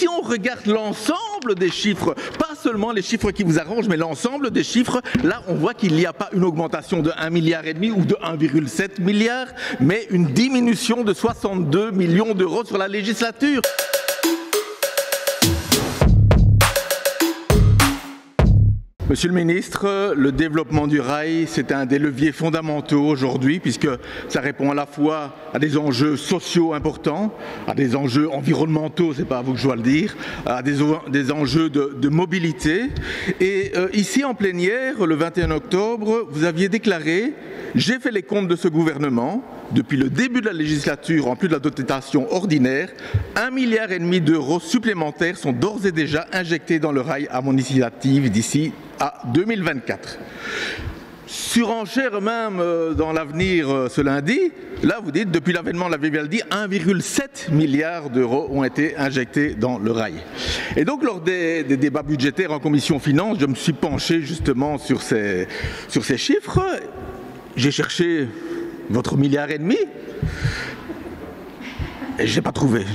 si on regarde l'ensemble des chiffres, pas seulement les chiffres qui vous arrangent, mais l'ensemble des chiffres, là on voit qu'il n'y a pas une augmentation de 1,5 milliard ou de 1,7 milliard, mais une diminution de 62 millions d'euros sur la législature. Monsieur le ministre, le développement du rail, c'est un des leviers fondamentaux aujourd'hui puisque ça répond à la fois à des enjeux sociaux importants, à des enjeux environnementaux, c'est pas à vous que je dois le dire, à des enjeux de mobilité. Et ici en plénière, le 21 octobre, vous aviez déclaré « J'ai fait les comptes de ce gouvernement. Depuis le début de la législature, en plus de la dotation ordinaire, 1,5 milliard d'euros supplémentaires sont d'ores et déjà injectés dans le rail à mon initiative d'ici à 2024. Surenchère même dans l'avenir ce lundi, là vous dites, depuis l'avènement de la Vivaldi, 1,7 milliard d'euros ont été injectés dans le rail. Et donc lors des débats budgétaires en commission finances, je me suis penché justement sur ces chiffres. J'ai cherché votre 1,5 milliard. Et j'ai pas trouvé.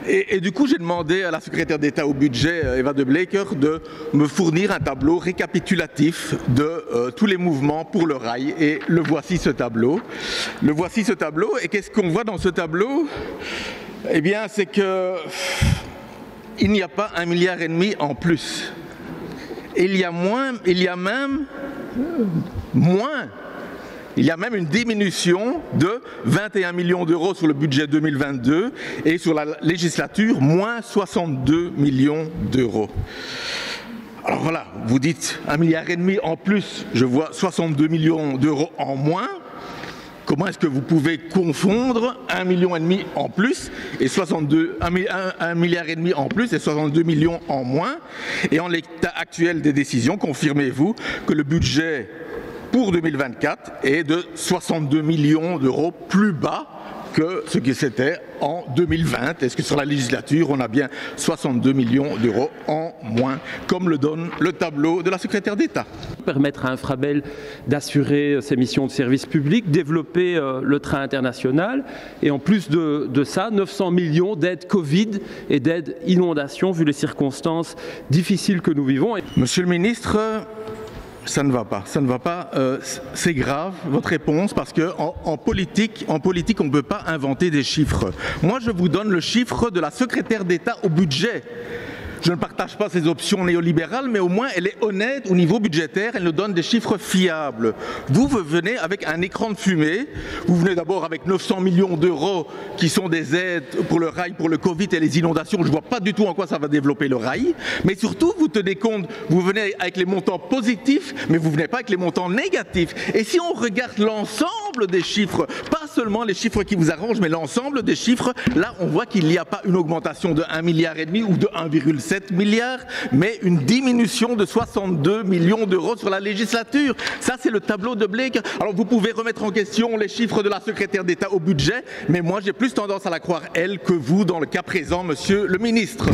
Et du coup, j'ai demandé à la secrétaire d'État au budget, Eva de Bleker, de me fournir un tableau récapitulatif de tous les mouvements pour le rail. Et le voici ce tableau. Et qu'est-ce qu'on voit dans ce tableau? Eh bien, c'est que il n'y a pas 1,5 milliard en plus. Il y a même une diminution de 21 millions d'euros sur le budget 2022 et sur la législature, moins 62 millions d'euros. Alors voilà, vous dites 1,5 milliard en plus, je vois 62 millions d'euros en moins. Comment est-ce que vous pouvez confondre 1,5 million en plus et 1,5 milliard en plus et 62 millions en moins? Et en l'état actuel des décisions, confirmez-vous que le budget pour 2024 est de 62 millions d'euros plus bas que ce que c'était en 2020. Est-ce que sur la législature, on a bien 62 millions d'euros en moins, comme le donne le tableau de la secrétaire d'État? Permettre à Infrabel d'assurer ses missions de service public, développer le train international et en plus de ça, 900 millions d'aides Covid et d'aides inondations vu les circonstances difficiles que nous vivons. Monsieur le ministre, ça ne va pas, c'est grave votre réponse parce qu'en politique, on ne peut pas inventer des chiffres. Moi, je vous donne le chiffre de la secrétaire d'État au budget. Je ne partage pas ces options néolibérales, mais au moins elle est honnête au niveau budgétaire, elle nous donne des chiffres fiables. Vous venez avec un écran de fumée, vous venez d'abord avec 900 millions d'euros qui sont des aides pour le rail, pour le Covid et les inondations. Je ne vois pas du tout en quoi ça va développer le rail, mais surtout vous tenez compte, vous venez avec les montants positifs, mais vous ne venez pas avec les montants négatifs. Et si on regarde l'ensemble des chiffres, pas seulement les chiffres qui vous arrangent, mais l'ensemble des chiffres, là on voit qu'il n'y a pas une augmentation de 1,5 milliard ou de 1,7 milliard, mais une diminution de 62 millions d'euros sur la législature. Ça, c'est le tableau de Bleker. Alors, vous pouvez remettre en question les chiffres de la secrétaire d'État au budget, mais moi, j'ai plus tendance à la croire, elle, que vous, dans le cas présent, monsieur le ministre.